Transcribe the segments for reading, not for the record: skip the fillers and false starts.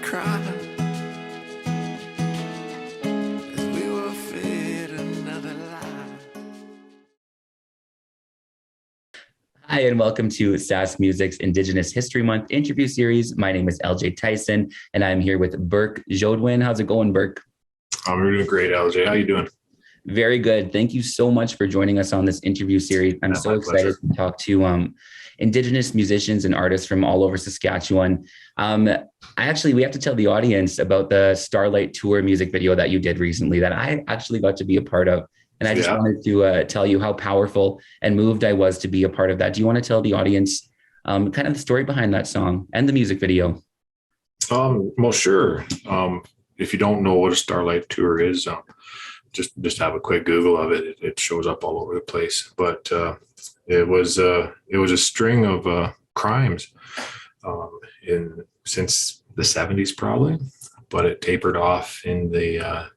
cry as we will feed another lie. Hi, and welcome to SAS Music's Indigenous History Month interview series. My name is LJ Tyson, and I'm here with Burke Jodwin. How's it going, Burke? I'm doing great, LJ. How you doing? Very good. Thank you so much for joining us on this interview series. I'm so excited to talk to Indigenous musicians and artists from all over Saskatchewan. We have to tell the audience about the Starlight Tour music video that you did recently that I actually got to be a part of. And I just wanted to tell you how powerful and moved I was to be a part of that. Do you want to tell the audience kind of the story behind that song and the music video? Well, sure. If you don't know what a Starlight Tour is, just have a quick Google of it. It shows up all over the place. But it was a string of crimes since the 70s probably, but it tapered off in the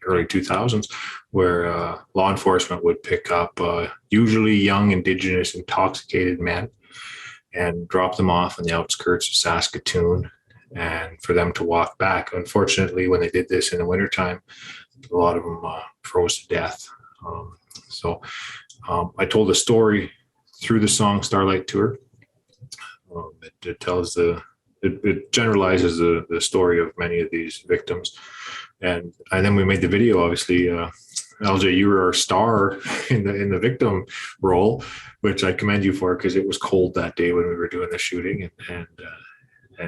early 2000s, where law enforcement would pick up usually young Indigenous intoxicated men and drop them off on the outskirts of Saskatoon and for them to walk back. Unfortunately, when they did this in the wintertime, a lot of them froze to death. I told a story through the song Starlight Tour. It generalizes the story of many of these victims. And then we made the video, obviously. LJ, you were our star in the victim role, which I commend you for, because it was cold that day when we were doing the shooting. And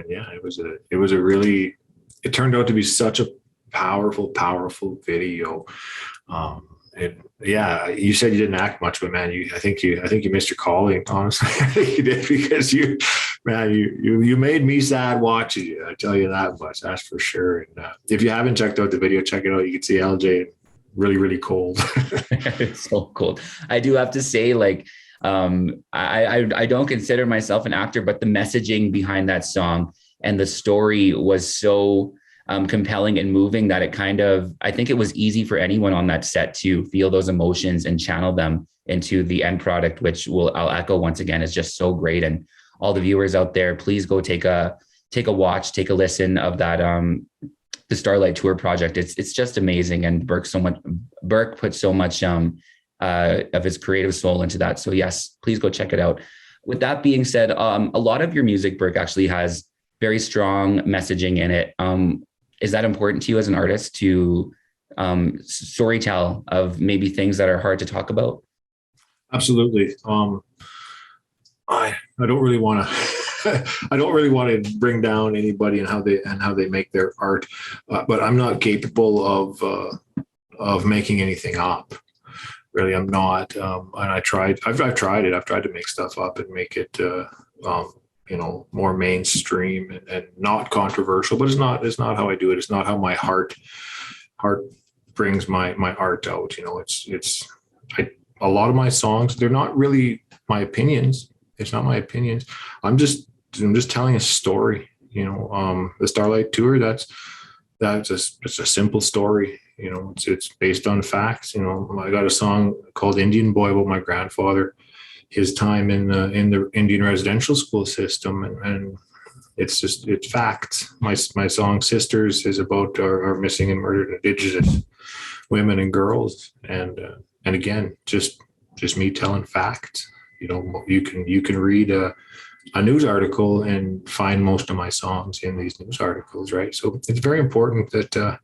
yeah, it turned out to be such a powerful video. You said you didn't act much, but man, I think you missed your calling. Honestly, I think you did, because you made me sad watching you. I tell you that much. That's for sure. And if you haven't checked out the video, check it out. You can see LJ really, really cold. It's so cold. I do have to say, I don't consider myself an actor, but the messaging behind that song and the story was so compelling and moving that I think it was easy for anyone on that set to feel those emotions and channel them into the end product, which I'll echo once again, is just so great. And all the viewers out there, please go take a watch, take a listen of that, the Starlight Tour project. It's just amazing. And Burke put so much of his creative soul into that. So yes, please go check it out. With that being said, a lot of your music, Burke, actually has very strong messaging in it. Is that important to you as an artist to storytell of maybe things that are hard to talk about? Absolutely. I don't really want to bring down anybody and how they make their art, but I'm not capable of making anything up. Really, I'm not. And I've tried it. I've tried to make stuff up and make it more mainstream and not controversial, but it's not how I do it. It's not how my heart brings my art out. A lot of my songs, they're not really my opinions. It's not my opinions. I'm just telling a story. The Starlight Tour, it's a simple story. It's based on facts. I got a song called Indian Boy about my grandfather, his time in the Indian residential school system, and it's facts. My song Sisters is about our missing and murdered Indigenous women and girls, and again, just me telling facts. You can read a news article and find most of my songs in these news articles, right? So it's very important that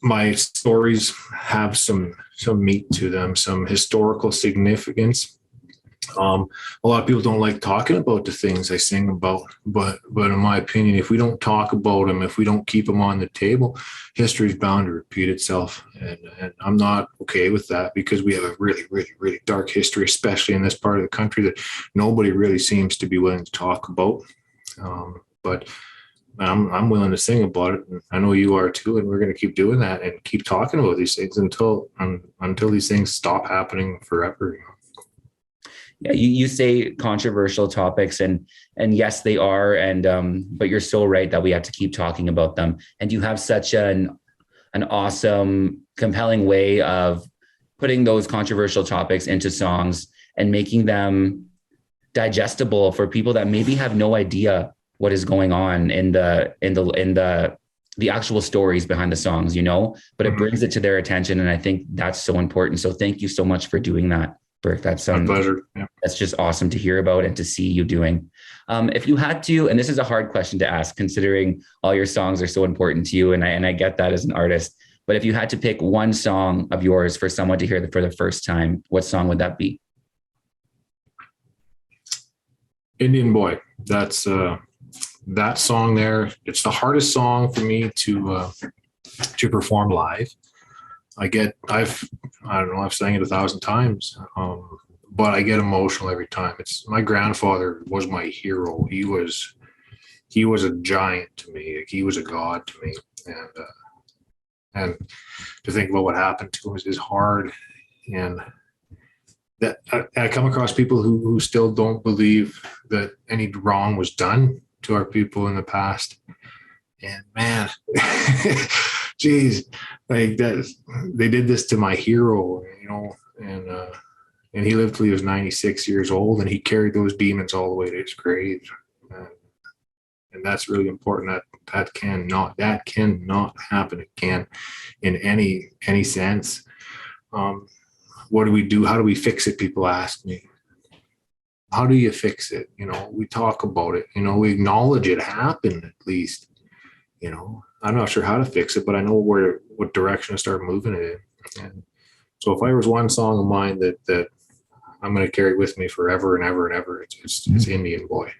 my stories have some meat to them, some historical significance. A lot of people don't like talking about the things I sing about, but in my opinion, if we don't talk about them, if we don't keep them on the table, history is bound to repeat itself. And I'm not okay with that, because we have a really, really, really dark history, especially in this part of the country, that nobody really seems to be willing to talk about. But I'm willing to sing about it, and I know you are too, and we're going to keep doing that and keep talking about these things until these things stop happening forever. Yeah, you say controversial topics, and yes, they are, but you're so right that we have to keep talking about them. And you have such an awesome, compelling way of putting those controversial topics into songs and making them digestible for people that maybe have no idea what is going on in the actual stories behind the songs, but it brings it to their attention. And I think that's so important. So thank you so much for doing that, Burke. That's My pleasure. Yeah. That's just awesome to hear about and to see you doing. If you had to, and this is a hard question to ask, considering all your songs are so important to you, and I get that as an artist, but if you had to pick one song of yours for someone to hear for the first time, what song would that be? Indian Boy. That's that song there. It's the hardest song for me to perform live. I've sang it 1,000 times, but I get emotional every time. My grandfather was my hero. He was a giant to me. He was a god to me, and to think about what happened to him is hard. And that I come across people who still don't believe that any wrong was done to our people in the past. And man, geez, like that, they did this to my hero, and he lived till he was 96 years old, and he carried those demons all the way to his grave. And that's really important. That cannot happen again in any sense. What do we do? How do we fix it? People ask me. How do you fix it? We talk about it. We acknowledge it happened at least. I'm not sure how to fix it, but I know what direction to start moving it in. And so if I was one song of mine that I'm going to carry with me forever and ever and ever, it's Indian Boy.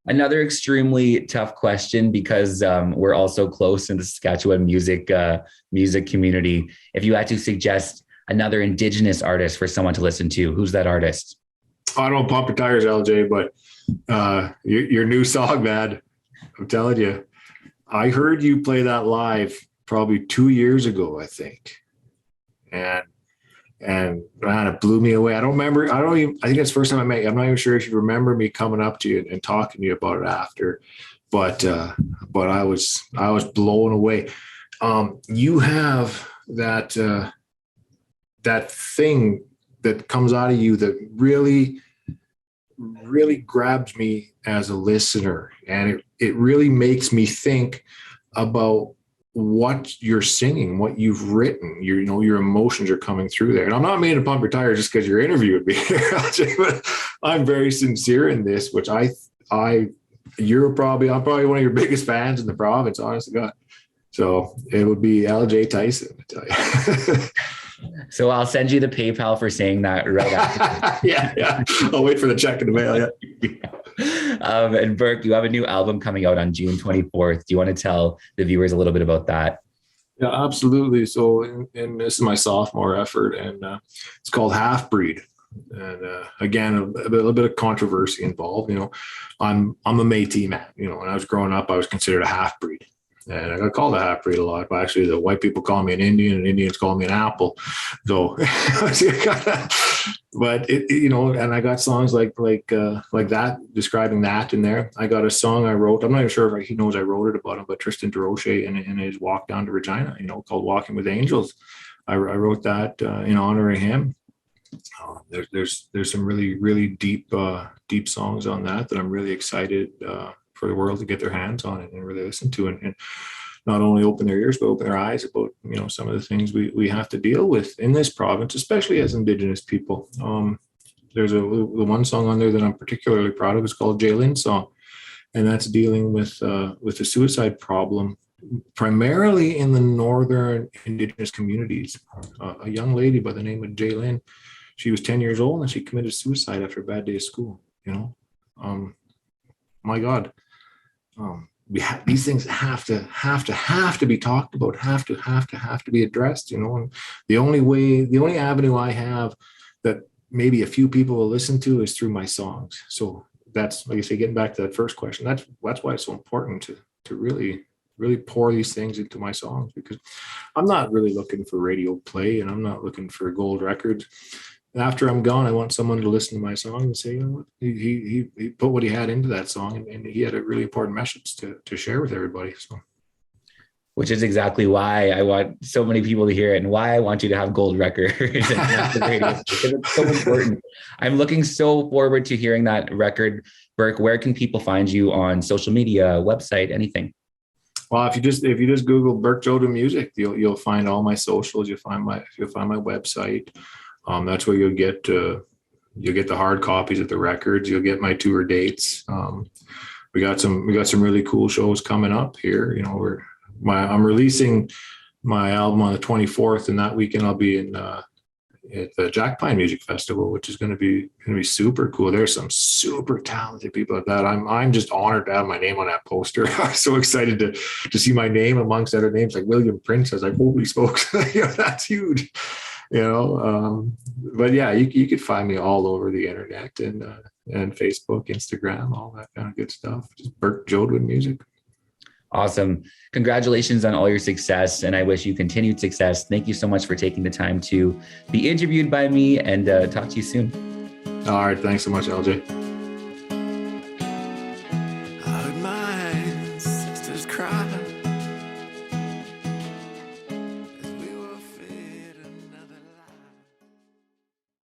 Another extremely tough question, because we're also close in the Saskatchewan music community. If you had to suggest another Indigenous artist for someone to listen to, who's that artist? I don't pump your tires, LJ, but your new song, man, I'm telling you, I heard you play that live probably 2 years ago, I think. And man, it blew me away. I think that's the first time I met you. I'm not even sure if you remember me coming up to you and talking to you about it after, but I was blown away. You have that thing that comes out of you that really, really grabs me as a listener. And it really makes me think about what you're singing, what you've written, your emotions are coming through there. And I'm not meaning to pump your tires just because you're interviewing me here, but I'm very sincere in this, which I'm probably one of your biggest fans in the province, honest to God. So it would be LJ Tyson, I tell you. So I'll send you the PayPal for saying that right after. Yeah. I'll wait for the check in the mail. Yeah. And Burke, you have a new album coming out on June 24th. Do you want to tell the viewers a little bit about that? Yeah, absolutely. So, and this is my sophomore effort, and it's called Half Breed. And again, a little bit of controversy involved. I'm a Métis man. When I was growing up, I was considered a half breed. And I got called a half breed a lot, but actually the white people call me an Indian and Indians call me an apple. So, but and I got songs like that, describing that in there. I got a song I wrote. I'm not even sure if he knows I wrote it about him, but Tristan DeRoche in his walk down to Regina, called Walking with Angels. I wrote that in honor of him. There's some really, really deep songs on that I'm really excited for the world to get their hands on it and really listen to, and not only open their ears, but open their eyes about, some of the things we have to deal with in this province, especially as Indigenous people. There's the one song on there that I'm particularly proud of. It's called Jaylin's Song. And that's dealing with the suicide problem, primarily in the northern Indigenous communities. A young lady by the name of Jaylin, she was 10 years old and she committed suicide after a bad day of school, my God. These things have to be talked about, have to be addressed, and the only avenue I have that maybe a few people will listen to is through my songs. So that's, like I say, getting back to that first question, that's why it's so important to really, really pour these things into my songs, because I'm not really looking for radio play and I'm not looking for gold records. After I'm gone, I want someone to listen to my song and say, what? He put what he had into that song, and he had a really important message to share with everybody. So, which is exactly why I want so many people to hear it and why I want you to have gold records. It's so important. I'm looking so forward to hearing that record. Burke, where can people find you on social media, website, anything? Well, if you just Google Burke Jodwin Music, you'll find all my socials. You'll find my website. That's where you'll get the hard copies of the records. You'll get my tour dates. We got some really cool shows coming up here. You know, I'm releasing my album on the 24th, and that weekend I'll be at the Jack Pine Music Festival, which is going to be super cool. There's some super talented people at that. I'm just honored to have my name on that poster. I'm so excited to see my name amongst other names like William Prince. I was like, holy smokes, that's huge. But yeah, you could find me all over the internet and Facebook, Instagram, all that kind of good stuff. Just Burke Jodwin Music. Awesome. Congratulations on all your success, and I wish you continued success. Thank you so much for taking the time to be interviewed by me, and talk to you soon. All right. Thanks so much, LJ.